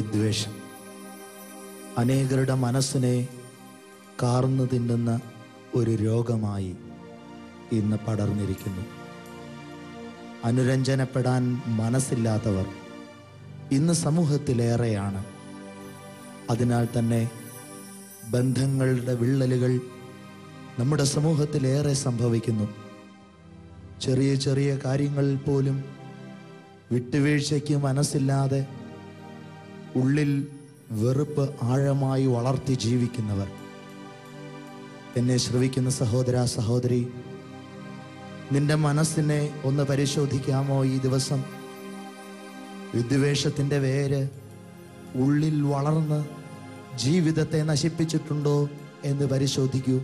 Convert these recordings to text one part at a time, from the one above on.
വിദ്വേഷം അനേകരുടെ മനസ്സിനെ കാർന്നു തിന്നുന്ന ഒരു രോഗമായി ഇന്ന് പടർന്നിരിക്കുന്നു. അനുരഞ്ജനപ്പെടാൻ മനസ്സില്ലാത്തവർ ഇന്ന് സമൂഹത്തിലേറെയാണ്. അതിനാൽ തന്നെ ബന്ധങ്ങളുടെ വിള്ളലുകൾ നമ്മുടെ സമൂഹത്തിലേറെ സംഭവിക്കുന്നു. ചെറിയ ചെറിയ കാര്യങ്ങളിൽ പോലും വിട്ടുവീഴ്ചയ്ക്ക് മനസ്സില്ലാതെ ഉള്ളിൽ വെറുപ്പ് ആഴമായി വളർത്തി ജീവിക്കുന്നവർ. എന്നെ ശ്രവിക്കുന്ന സഹോദര സഹോദരി, നിന്റെ മനസ്സിനെ ഒന്ന് പരിശോധിക്കാമോ? ഈ ദിവസം വിദ്വേഷത്തിൻ്റെ വേര് ഉള്ളിൽ വളർന്ന് ജീവിതത്തെ നശിപ്പിച്ചിട്ടുണ്ടോ എന്ന് പരിശോധിക്കൂ.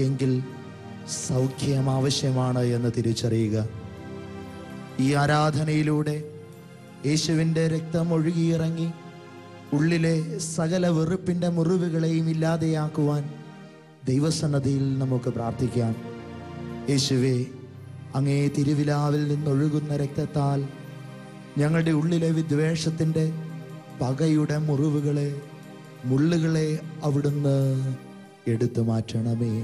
എങ്കിൽ സൗഖ്യം ആവശ്യമാണ് എന്ന് തിരിച്ചറിയുക. ഈ ആരാധനയിലൂടെ യേശുവിൻ്റെ രക്തം ഒഴുകിയിറങ്ങി ഉള്ളിലെ സകല വെറുപ്പിൻ്റെ മുറിവുകളെയും ഇല്ലാതെയാക്കുവാൻ ദൈവസന്നിധിയിൽ നമുക്ക് പ്രാർത്ഥിക്കാം. യേശുവേ, അങ്ങേ തിരുവിലാവിൽ നിന്നൊഴുകുന്ന രക്തത്താൽ ഞങ്ങളുടെ ഉള്ളിലെ വിദ്വേഷത്തിൻ്റെ പകയുടെ മുറിവുകളെ, മുള്ളുകളെ അവിടുന്ന് എടുത്തു മാറ്റണമേ.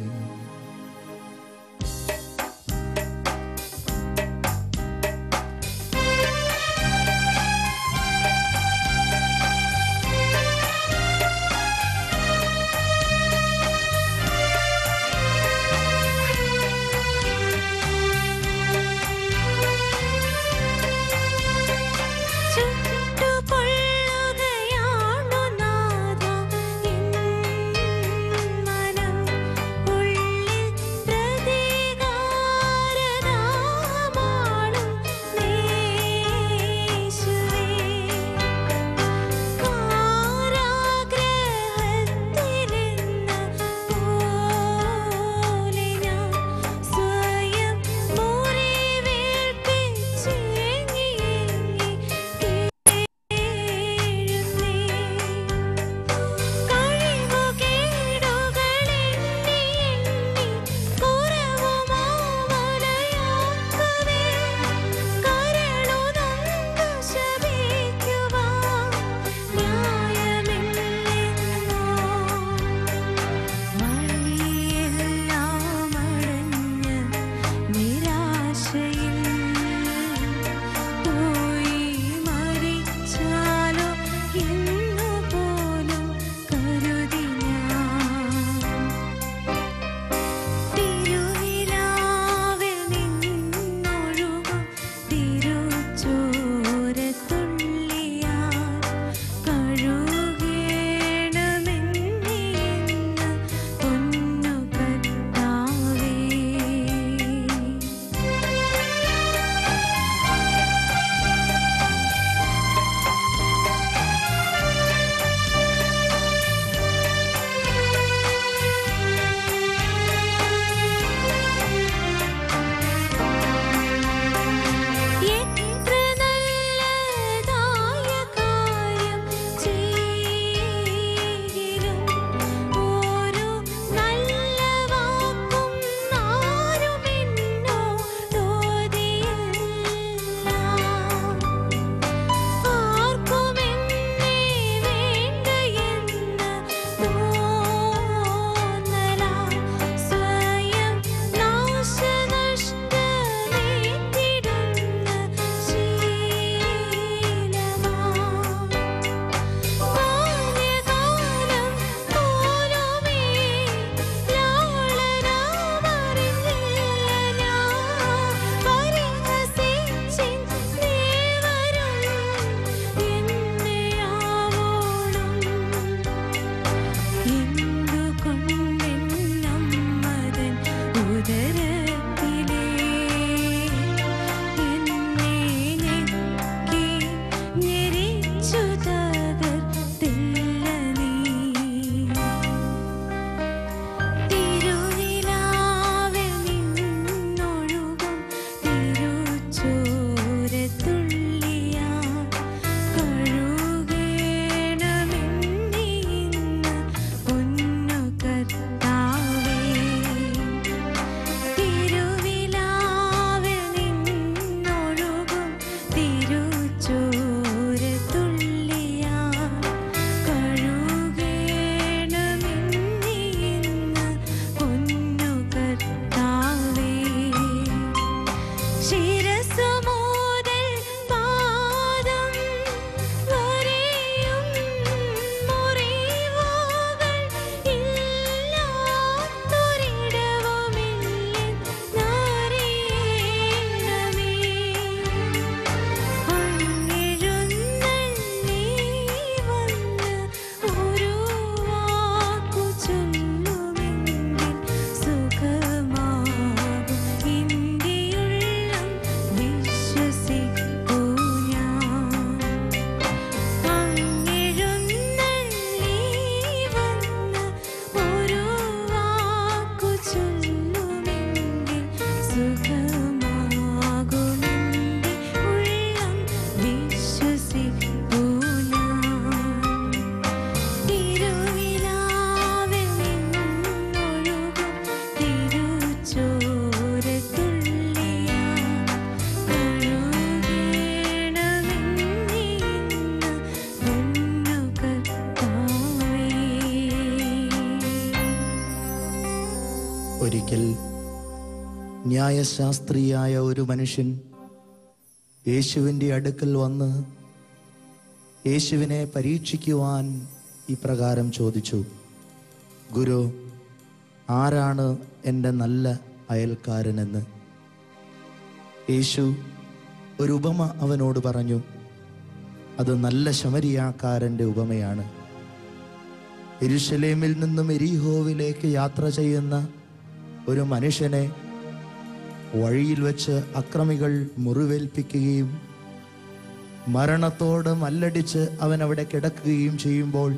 ഒരിക്കൽ ന്യായശാസ്ത്രിയായ ഒരു മനുഷ്യൻ യേശുവിൻ്റെ അടുക്കൽ വന്ന് യേശുവിനെ പരീക്ഷിക്കുവാൻ ഇപ്രകാരം ചോദിച്ചു: ഗുരു, ആരാണ് എൻ്റെ നല്ല അയൽക്കാരനെന്ന്? യേശു ഒരു ഉപമ അവനോട് പറഞ്ഞു. അത് നല്ല ശമരിയാക്കാരൻ്റെ ഉപമയാണ്. യെരൂശലേമിൽ നിന്നും എരിഹോവിലേക്ക് യാത്ര ചെയ്യുന്ന ഒരു മനുഷ്യനെ വഴിയിൽ വെച്ച് അക്രമികൾ മുറിവേൽപ്പിക്കുകയും മരണത്തോട് മല്ലടിച്ച് അവൻ അവിടെ കിടക്കുകയും ചെയ്യുമ്പോൾ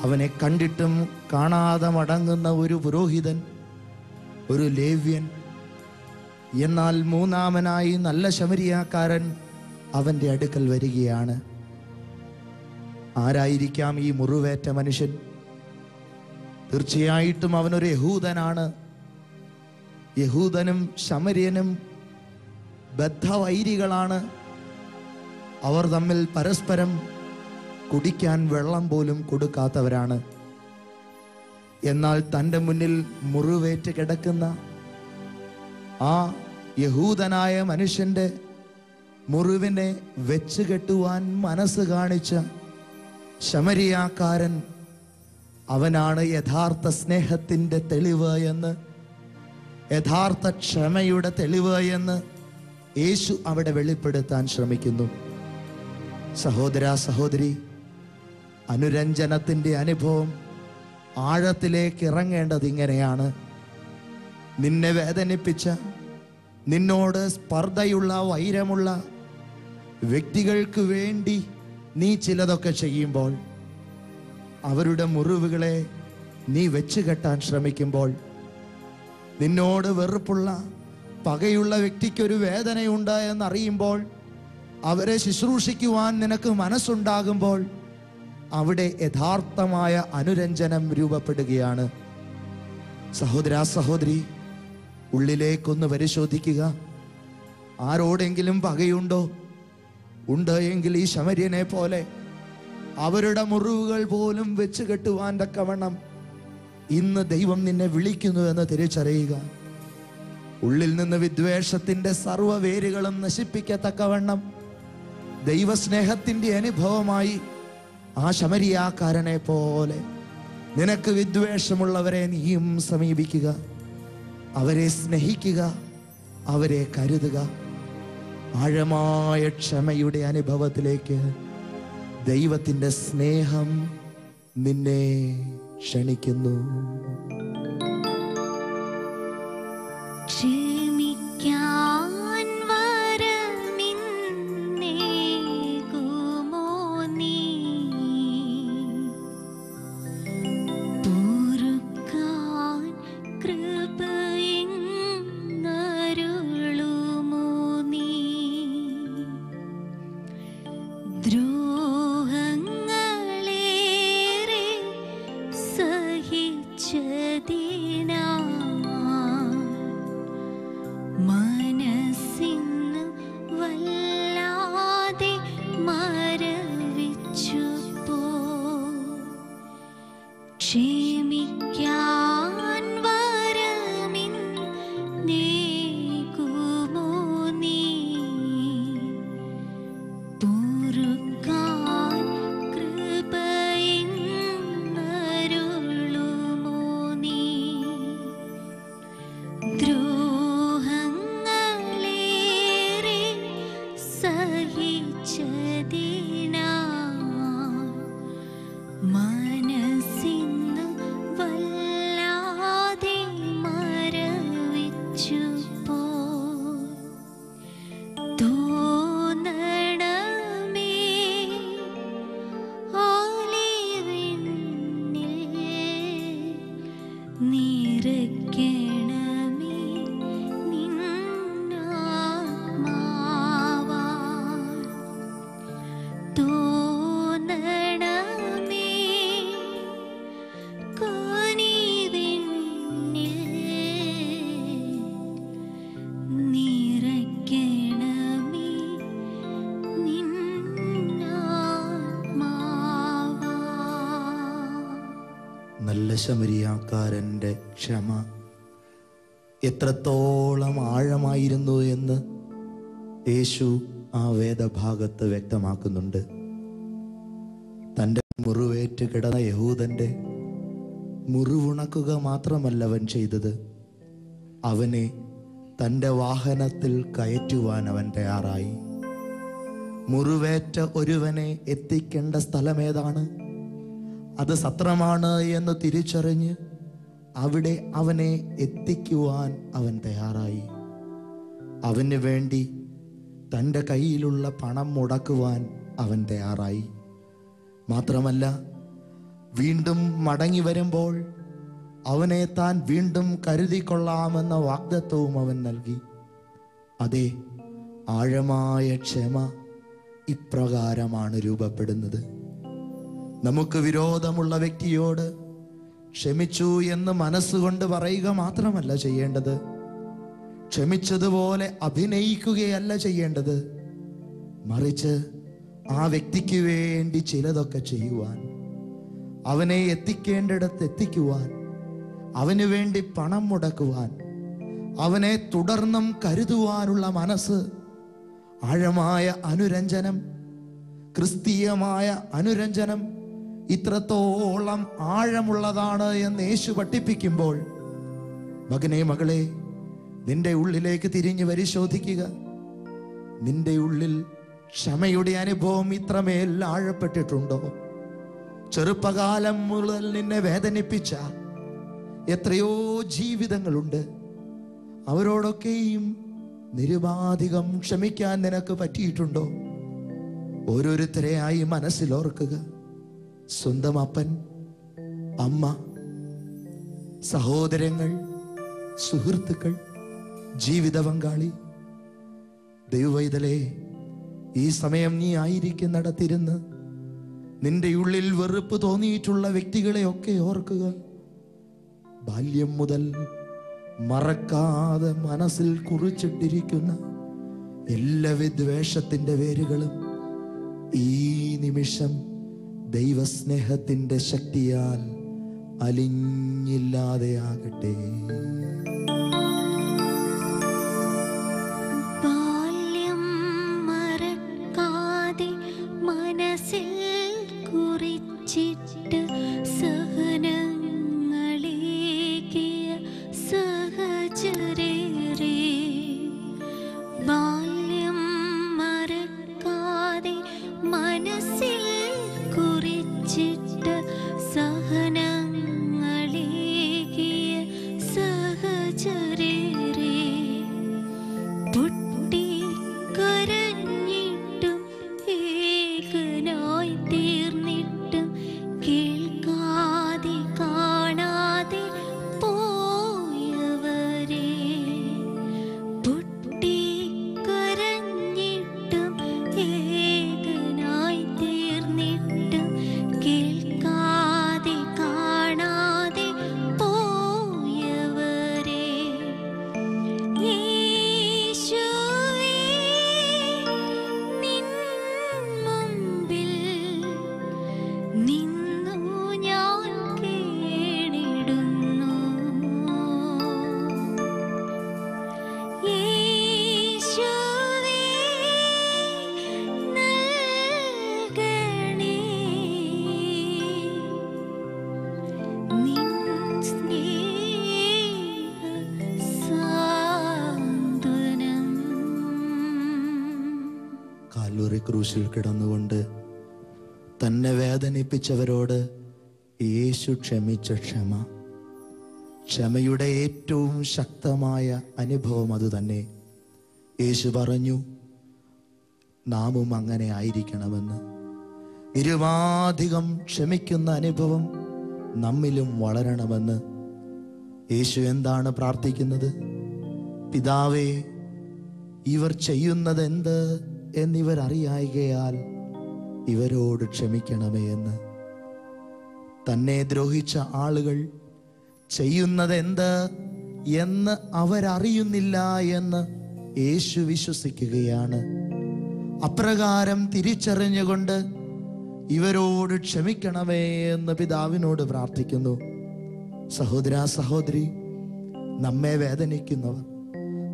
അവനെ കണ്ടിട്ടും കാണാതെ മടങ്ങുന്ന ഒരു പുരോഹിതൻ, ഒരു ലേവ്യൻ, എന്നാൽ മൂന്നാമനായി നല്ല ശമരിയാക്കാരൻ അവൻ്റെ അടുക്കൽ വരികയാണ്. ആരായിരിക്കാം ഈ മുറിവേറ്റ മനുഷ്യൻ? തീർച്ചയായിട്ടും അവനൊരു യഹൂദനാണ്. യഹൂദനും ശമര്യനും ബദ്ധവൈരികളാണ്. അവർ തമ്മിൽ പരസ്പരം കുടിക്കാൻ വെള്ളം പോലും കൊടുക്കാത്തവരാണ്. എന്നാൽ തൻ്റെ മുന്നിൽ മുറിവേറ്റ് കിടക്കുന്ന ആ യഹൂദനായ മനുഷ്യൻ്റെ മുറിവിനെ വെച്ച് കെട്ടുവാൻ മനസ്സ് കാണിച്ച ശമരിയാക്കാരൻ, അവനാണ് യഥാർത്ഥ സ്നേഹത്തിൻ്റെ തെളിവ് എന്ന്, യഥാർത്ഥ ക്ഷമയുടെ തെളിവ് എന്ന് യേശു അവിടെ വെളിപ്പെടുത്താൻ ശ്രമിക്കുന്നു. സഹോദര, സഹോദരി, അനുരഞ്ജനത്തിൻ്റെ അനുഭവം ആഴത്തിലേക്ക് ഇറങ്ങേണ്ടത് ഇങ്ങനെയാണ്. നിന്നെ വേദനിപ്പിച്ച, നിന്നോട് സ്പർദ്ധയുള്ള, വൈരമുള്ള വ്യക്തികൾക്ക് വേണ്ടി നീ ചിലതൊക്കെ ചെയ്യുമ്പോൾ, അവരുടെ മുറിവുകളെ നീ വെച്ച് കെട്ടാൻ ശ്രമിക്കുമ്പോൾ, നിന്നോട് വെറുപ്പുള്ള, പകയുള്ള വ്യക്തിക്കൊരു വേദനയുണ്ട് എന്നറിയുമ്പോൾ, അവരെ ശുശ്രൂഷിക്കുവാൻ നിനക്ക് മനസ്സുണ്ടാകുമ്പോൾ, അവിടെ യഥാർത്ഥമായ അനുരഞ്ജനം രൂപപ്പെടുകയാണ്. സഹോദര, സഹോദരി, ഉള്ളിലേക്കൊന്ന് പരിശോധിക്കുക. ആരോടെങ്കിലും പകയുണ്ടോ? ഉണ്ട് എങ്കിൽ ഈ ശമര്യനെ പോലെ അവരുടെ മുറിവുകൾ പോലും വെച്ച് കെട്ടുവാൻ തക്കവണ്ണം ഇന്ന് ദൈവം നിന്നെ വിളിക്കുന്നു എന്ന് തിരിച്ചറിയുക. ഉള്ളിൽ നിന്ന് വിദ്വേഷത്തിൻ്റെ സർവ്വ വേരുകളും നശിപ്പിക്കത്തക്കവണ്ണം ദൈവസ്നേഹത്തിൻ്റെ അനുഭവമായി ആ ശമരിയാക്കാരനെ പോലെ നിനക്ക് വിദ്വേഷമുള്ളവരെ നീയും സമീപിക്കുക, അവരെ സ്നേഹിക്കുക, അവരെ കരുതുക. ആഴമായ ക്ഷമയുടെ അനുഭവത്തിലേക്ക് ദൈവത്തിൻ്റെ സ്നേഹം നിന്നെ ക്ഷണിക്കുന്നു. ക്ഷമിക്കാൻ വരമിന്നേകുമോ നീ? പൊറുക്കാൻ കൃപയെന്നരുളുമോ നീ? ദ്രോഹങ്ങളേറെ സഹിച്ച ശമരിയാക്കാരൻ്റെ ക്ഷമ എത്രത്തോളം ആഴമായിരുന്നു എന്ന് യേശു ആ വേദഭാഗത്ത് വ്യക്തമാക്കുന്നുണ്ട്. തൻ്റെ മുറിവേറ്റ് കിടന്ന യഹൂദൻ്റെ മുറിവുണക്കുക മാത്രമല്ല അവൻ ചെയ്തത്, അവനെ തൻ്റെ വാഹനത്തിൽ കയറ്റുവാൻ അവൻ തയ്യാറായി. മുറിവേറ്റ ഒരുവനെ എത്തിക്കേണ്ട സ്ഥലമേതാണ്? അത് സത്രമാണ് എന്ന് തിരിച്ചറിഞ്ഞ് അവിടെ അവനെ എത്തിക്കുവാൻ അവൻ തയ്യാറായി. അവന് വേണ്ടി തൻ്റെ കയ്യിലുള്ള പണം മുടക്കുവാൻ അവൻ തയ്യാറായി. മാത്രമല്ല, വീണ്ടും മടങ്ങി വരുമ്പോൾ അവനെ താൻ വീണ്ടും കരുതിക്കൊള്ളാമെന്ന വാഗ്ദത്തവും അവൻ നൽകി. അതെ, ആഴമായ ക്ഷമ ഇപ്രകാരമാണ് രൂപപ്പെടുന്നത്. നമുക്ക് വിരോധമുള്ള വ്യക്തിയോട് ക്ഷമിച്ചു എന്ന് മനസ്സുകൊണ്ട് പറയുക മാത്രമല്ല ചെയ്യേണ്ടത്, ക്ഷമിച്ചതുപോലെ അഭിനയിക്കുകയല്ല ചെയ്യേണ്ടത്. മറിച്ച് ആ വ്യക്തിക്ക് വേണ്ടി ചിലതൊക്കെ ചെയ്യുവാൻ, അവനെ എത്തിക്കേണ്ടിടത്ത് എത്തിക്കുവാൻ, അവന് വേണ്ടി പണം മുടക്കുവാൻ, അവനെ തുടർന്നും കരുതുവാനുള്ള മനസ്സ്, ആഴമായ അനുരഞ്ജനം, ക്രിസ്തീയമായ അനുരഞ്ജനം ഇത്രത്തോളം ആഴമുള്ളതാണ് എന്ന് യേശു പഠിപ്പിക്കുമ്പോൾ, മകനെ മകളെ, നിന്റെ ഉള്ളിലേക്ക് തിരിഞ്ഞു പരിശോധിക്കുക. നിന്റെ ഉള്ളിൽ ക്ഷമയുടെ അനുഭവം ഇത്രമേൽ ആഴപ്പെട്ടിട്ടുണ്ടോ? ചെറുപ്പകാലം മുതൽ നിന്നെ വേദനിപ്പിച്ച എത്രയോ ജീവിതങ്ങളുണ്ട്. അവരോടൊക്കെയും നിരുപാധികം ക്ഷമിക്കാൻ നിനക്ക് പറ്റിയിട്ടുണ്ടോ? ഓരോരുത്തരെയായി മനസ്സിലോർക്കുക. സ്വന്തം അപ്പൻ, അമ്മ, സഹോദരങ്ങൾ, സുഹൃത്തുക്കൾ, ജീവിത പങ്കാളി. ദൈവവൈതലേ, ഈ സമയം നീ ആയിരിക്കുന്നിടത്തിരുന്ന് നിന്റെ ഉള്ളിൽ വെറുപ്പ് തോന്നിയിട്ടുള്ള വ്യക്തികളെയൊക്കെ ഓർക്കുക. ബാല്യം മുതൽ മറക്കാതെ മനസ്സിൽ കുറിച്ചിട്ടിരിക്കുന്ന എല്ലാ വിദ്വേഷത്തിന്റെ വേരുകളും ഈ നിമിഷം ദൈവസ്നേഹത്തിന്റെ ശക്തിയാൽ അലിഞ്ഞില്ലാതെയാകട്ടെ. ബാല്യം മറക്കാതെ മനസ്സിൽ കുറിച്ചിട്ട് സഹനങ്ങളേകിയ സഹചരരേ, ബാല്യം മറക്കാതെ മനസ്സിൽ കുറിച്ചിട്ട് സഹനങ്ങളേകിയ സഹചരരേ, പൊട്ടി കരഞ്ഞിട്ടും ഏകനായി തീർന്നിട്ടും കേൾക്കാതെ കാണാതെ പോയവരെ, പൊട്ടി കരഞ്ഞിട്ടും ഏകനായി തീർന്നിട്ടും കേൾക്കാതെ കാണാതെ പോയവരെ, യേശുവേ നിൻ മുമ്പിൽ നിന്നു ഞാൻ കേണിടുന്നു. യേശുവേ നൽകണേ നിൻ സ്നേഹ സാന്ത്വനം. കാൽവറി ക്രൂശിൽ കിടന്നുകൊണ്ട് തന്നെ വേദനിപ്പിച്ചവരോട് യേശു ക്ഷമിച്ച ക്ഷമ, ക്ഷമയുടെ ഏറ്റവും ശക്തമായ അനുഭവം അതുതന്നെ. യേശു പറഞ്ഞു, നാമും അങ്ങനെ ആയിരിക്കണമെന്ന്. ഇരുവാധികം ക്ഷമിക്കുന്ന അനുഭവം നമ്മിലും വളരണമെന്ന്. യേശു എന്താണ് പ്രാർത്ഥിക്കുന്നത്? പിതാവേ, ഇവർ ചെയ്യുന്നത് എന്ത് എന്നിവർ അറിയായികയാൽ ഇവരോട് ക്ഷമിക്കണമേ എന്ന്. തന്നെ ദ്രോഹിച്ച ആളുകൾ ചെയ്യുന്നത് എന്ത് എന്ന് അവരറിയുന്നില്ല എന്ന് യേശു വിശ്വസിക്കുകയാണ്. അപ്രകാരം തിരിച്ചറിഞ്ഞുകൊണ്ട് ഇവരോട് ക്ഷമിക്കണമേ എന്ന് പിതാവിനോട് പ്രാർത്ഥിക്കുന്നു. സഹോദര സഹോദരി, നമ്മെ വേദനിക്കുന്നവർ,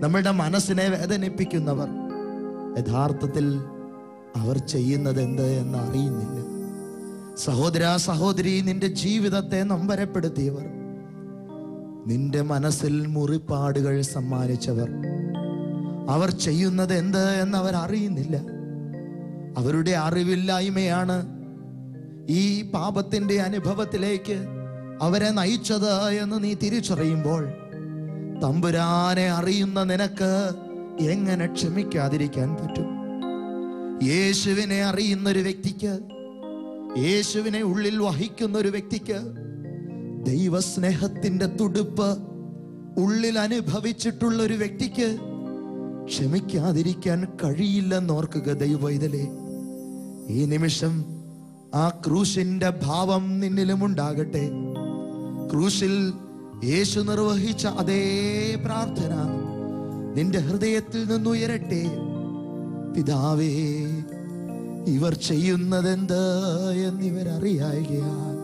നമ്മളുടെ മനസ്സിനെ വേദനിപ്പിക്കുന്നവർ യഥാർത്ഥത്തിൽ അവർ ചെയ്യുന്നത് എന്ത് എന്ന് അറിയുന്നില്ല. സഹോദര സഹോദരി, നിന്റെ ജീവിതത്തെ നൊമ്പരപ്പെടുത്തിയവർ, നിന്റെ മനസ്സിൽ മുറിപ്പാടുകൾ സമ്മാനിച്ചവർ, അവർ ചെയ്യുന്നത് എന്ത് എന്ന് അവർ അറിയുന്നില്ല. അവരുടെ അറിവില്ലായ്മയാണ് ഈ പാപത്തിന്റെ അനുഭവത്തിലേക്ക് അവരെ നയിച്ചത് എന്ന് നീ തിരിച്ചറിയുമ്പോൾ, തമ്പുരാനെ അറിയുന്ന നിനക്ക് എങ്ങനെ ക്ഷമിക്കാതിരിക്കാൻ പറ്റും? യേശുവിനെ അറിയുന്ന ഒരു വ്യക്തിക്ക്, യേശുവിനെ ഉള്ളിൽ വഹിക്കുന്ന ഒരു വ്യക്തിക്ക്, ദൈവസ്നേഹത്തിന്റെ തുടുപ്പ് ഉള്ളിൽ അനുഭവിച്ചിട്ടുള്ള ഒരു വ്യക്തിക്ക് ക്ഷമിക്കാതിരിക്കാൻ കഴിയില്ലെന്നോർക്കുക ദൈവവൈതലേ. ഈ നിമിഷം ആ ക്രൂശിന്റെ ഭാവം നിന്നിലും ഉണ്ടാകട്ടെ. ക്രൂശിൽ യേശു നിർവഹിച്ച അതേ പ്രാർത്ഥന നിന്റെ ഹൃദയത്തിൽ നിന്നുയരട്ടെ. പിതാവേ, ഇവർ ചെയ്യുന്നതെന്ത് എന്നിവരറിയായികയാൽ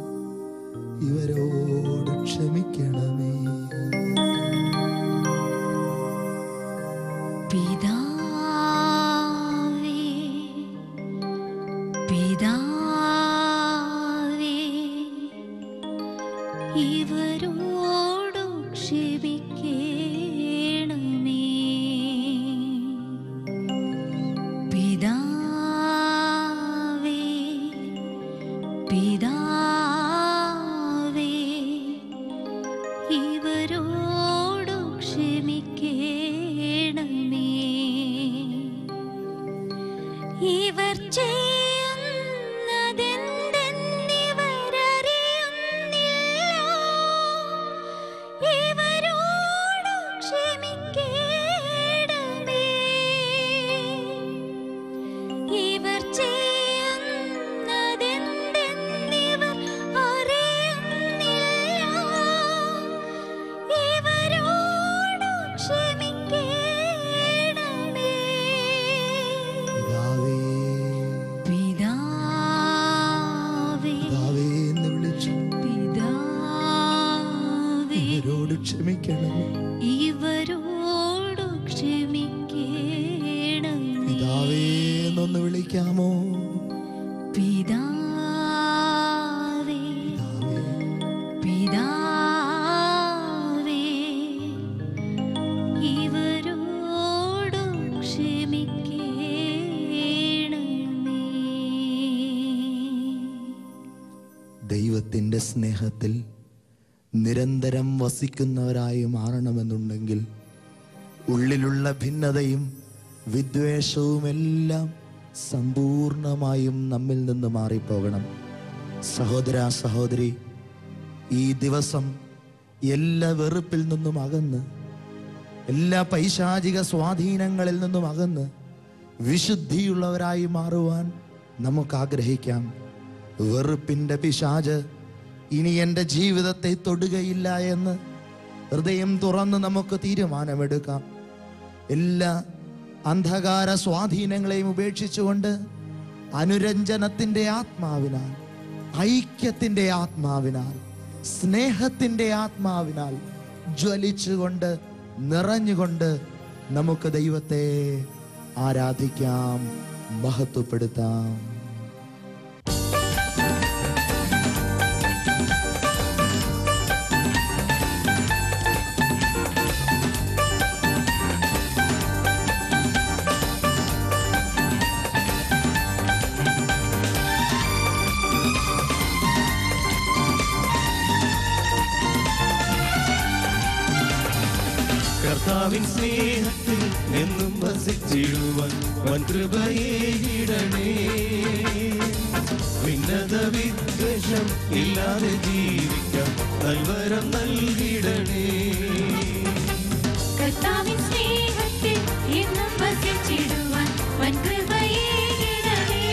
ഇവരോട് ക്ഷമിക്കണമേ. പിതാവേ, പിതാവേ, ഇവരോടു ക്ഷമിക്കണമേ. പിതാവേ, പിതാവേ, ഇവരോടു ക്ഷമിക്കണമേ. ഇവർ ചെയ്യുന്നതെന്തെന്നിവരറിയുന്നില്ല. ഇവരോടു ക്ഷമിക്കണമേ. ഇവർ ചെയ്യുന്നതെന്തെന്നിവർ അറിയുന്നില്ല. ഇവരോടു ക്ഷമിക്കണമേ. പിതാവേ, പിതാവേ, പിതാവേ എന്ന് വിളിച്ചു പിതാവേ, ഇവരോട് ക്ഷമിക്കണമേ. ഇവരോടു ക്ഷമിക്കണമേ. പിതാവേ എന്നൊന്ന് വിളിക്കാമോ? പിതാവേ, പിതാവേ, ഇവരോടു ക്ഷമിക്കണമേ. ദൈവത്തിൻ്റെ സ്നേഹത്തിൽ നിരന്തരം വസിക്കുന്നവരായി മാറണമെന്നുണ്ടെങ്കിൽ ഉള്ളിലുള്ള ഭിന്നതയും വിദ്വേഷവും എല്ലാം സമ്പൂർണമായും നമ്മിൽ നിന്ന് മാറിപ്പോകണം. സഹോദര സഹോദരി, ഈ ദിവസം എല്ലാ വെറുപ്പിൽ നിന്നും അകന്ന്, എല്ലാ പൈശാചിക സ്വാധീനങ്ങളിൽ നിന്നും അകന്ന് വിശുദ്ധിയുള്ളവരായി മാറുവാൻ നമുക്ക് ആഗ്രഹിക്കാം. വെറുപ്പിൻ്റെ പിശാച് ഇനി എൻ്റെ ജീവിതത്തെ തൊടുകയില്ല എന്ന് ഹൃദയം തുറന്ന് നമുക്ക് തീരുമാനമെടുക്കാം. എല്ലാ അന്ധകാര സ്വാധീനങ്ങളെയും ഉപേക്ഷിച്ചുകൊണ്ട് അനുരഞ്ജനത്തിൻ്റെ ആത്മാവിനാൽ, ഐക്യത്തിൻ്റെ ആത്മാവിനാൽ, സ്നേഹത്തിൻ്റെ ആത്മാവിനാൽ ജ്വലിച്ചുകൊണ്ട്, നിറഞ്ഞുകൊണ്ട് നമുക്ക് ദൈവത്തെ ആരാധിക്കാം, മഹത്വപ്പെടുത്താം. കർത്താവിൻ സ്നേഹത്തിൽ എന്നും വസിച്ചിടുവാൻ വൻകൃപയേകിടണേ. ഭിന്നത വിദ്വേഷം ഇല്ലാതെ ജീവിക്കാൻ നൽവരം നൽകിടണേ. കർത്താവിൻ സ്നേഹത്തിൽ എന്നും വസിച്ചിടുവാൻ വൻകൃപയേകിടണേ.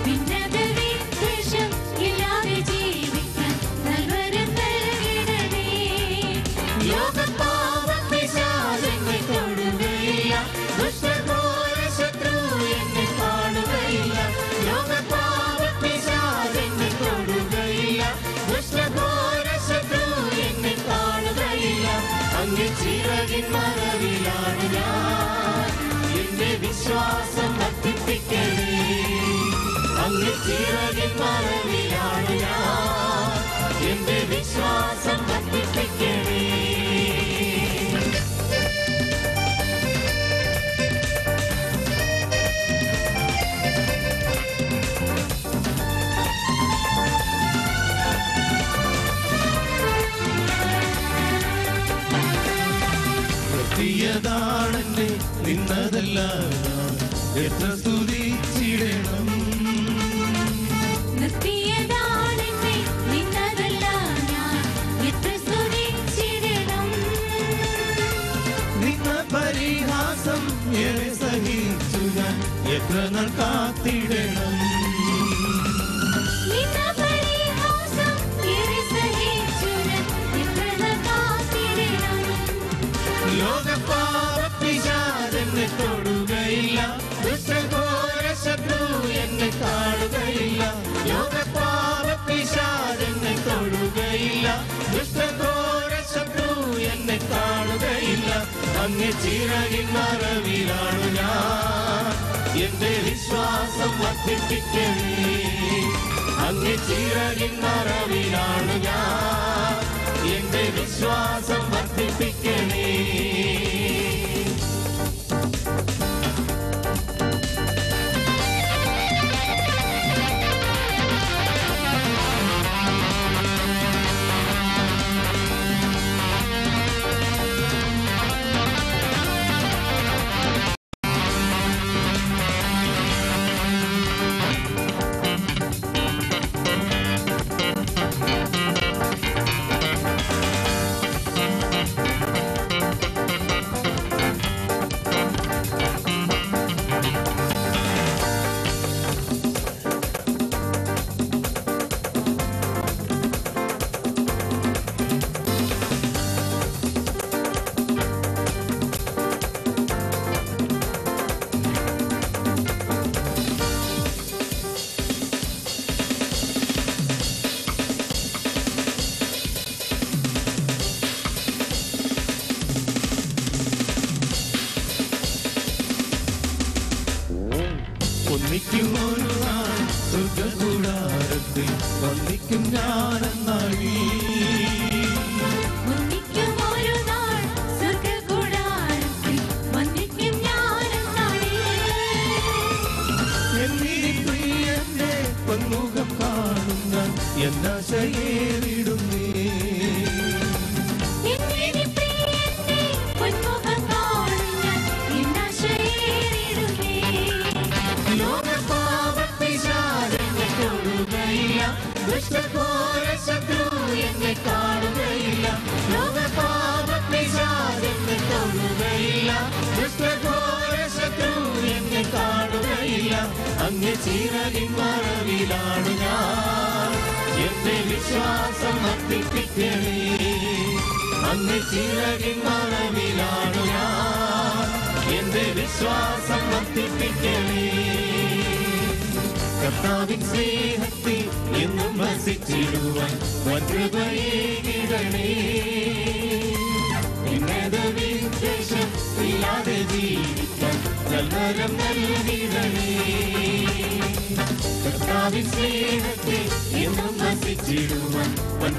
ഭിന്നത വിദ്വേഷം ഇല്ലാതെ ജീവിക്കാൻ നൽവരം നൽകിടണേ. ലോകപാപപിശാചെന്നെ തൊടുകയില്ല, ദുഷ്ടഘോര ശത്രു എന്നെ കാണുകയില്ല. ലോകപാപപിശാചെന്നെ തൊടുകയില്ല, ദുഷ്ടഘോര അങ്ങ് ചിറകിൻ മറവിലാണ് ഞാൻ, എന്റെ വിശ്വാസം വർദ്ധിപ്പിക്കണേ. അങ്ങ് ചിറകിൻ മറവിലാണ് ഞാൻ, എന്റെ വിശ്വാസം വർദ്ധിപ്പിക്കണേ. ാണെന്നെ നിന്നതല്ല എത്ര സ്തുതിച്ചിടണം. നിർത്തിയതാണെന്നെ നിന്നതല്ല ഞാൻ എത്ര സ്തുതിച്ചിടണം. നിന്ന പരിഹാസം ഏറെ സഹിച്ചു ഞാൻ എത്ര നാൾ കാത്തിടണം. നിന്ന പരിഹാസം ഏറെ സഹിച്ചു ഞാൻ എത്ര നാൾ കാത്തിടണം. ലോകപാപപിശാചെന്നെ തൊടുകയില്ല, ദുഷ്ടഘോര ശത്രു എന്നെ കാണുകയില്ല. ലോകപാപപിശാചെന്നെ തൊടുകയില്ല, ദുഷ്ടഘോര ശത്രു എന്നെ കാണുകയില്ല. അങ്ങ് ചിറകിൻ മറവിലാണ് ഞാൻ, എന്റെ വിശ്വാസം വർദ്ധിപ്പിക്കണേ. അങ്ങ് ചിറകിൻ മറവിലാണ് ഞാൻ, എന്റെ വിശ്വാസം വർദ്ധിപ്പിക്കണേ. ഒന്നിക്കും ഒരു നാൾ സ്വർഗ്ഗകൂടാരത്തിൽ വന്നിക്കും ഞാനെന്നാളി. ഒന്നിക്കും ഒരു നാൾ സ്വർഗ്ഗകൂടാരത്തിൽ വന്നിക്കും ഞാനെന്നാളി. എന്നിനി പ്രിയന്റെ പൊന്മുഖം കാണുന്ന എന്നാശയേറിടുന്നേ. എന്നിനി പ്രിയന്റെ പൊന്മുഖം കാണുന്ന എന്നാശയേറിടുന്നേ. ലോകപാപപിശാചെന്നെ തൊടുകയില്ല, ദുഷ്ടഘോര ശത്രു എന്നെ കാണുകയില്ല. ലോകപാപപിശാചെന്നെ തൊടുകയില്ല, ദുഷ്ടഘോര ശത്രു എന്നെ കാണുകയില്ല. അങ്ങ് ചിറകിൻ മറവിലാണ് ഞാൻ, എന്റെ വിശ്വാസം വർദ്ധിപ്പിക്കണേ. അങ്ങ് ചിറകിൻ മറവിലാണ് ഞാൻ, എന്റെ വിശ്വാസം വർദ്ധിപ്പിക്കണേ. കർത്താവിൻ സ്നേഹത്തിൽ എന്നും വസിച്ചിടുവാൻ കൃപയേകിടണേ. വിദ്വേഷം ഇല്ലാതെ ജീവിക്കാൻ നൽവരം നൽകിടണേ. കർത്താവിൻ സ്നേഹത്തിൽ എന്നും വസിച്ചിടുവാൻ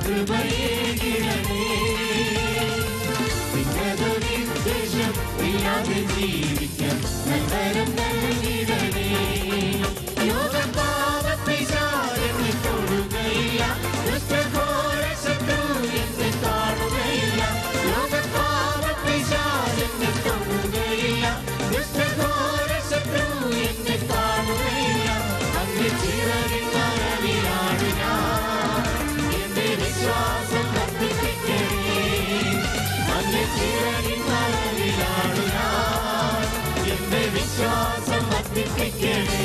കൃപയേകിടണേ. വിദ്വേഷം ഇല്ലാതെ ജീവിക്കാൻ നൽവരം നൽകിടണേ. ലോകപാപപിശാചെന്നെ തൊടുകയില്ല, ദുഷ്ടഘോര ശത്രു എന്നെ കാണുകയില്ല. ലോകപാപപിശാചെന്നെ തൊടുകയില്ല, ദുഷ്ടഘോര ശത്രു എന്നെ കാണുകയില്ല. അങ്ങ് ചിറകിൻ മറവിലാണ് ഞാൻ, എന്റെ വിശ്വാസം വർദ്ധിപ്പിക്കണേ. അങ്ങ് ചിറകിൻ മറവിലാണ് ഞാൻ, എന്റെ വിശ്വാസം വർദ്ധിപ്പിക്കണേ.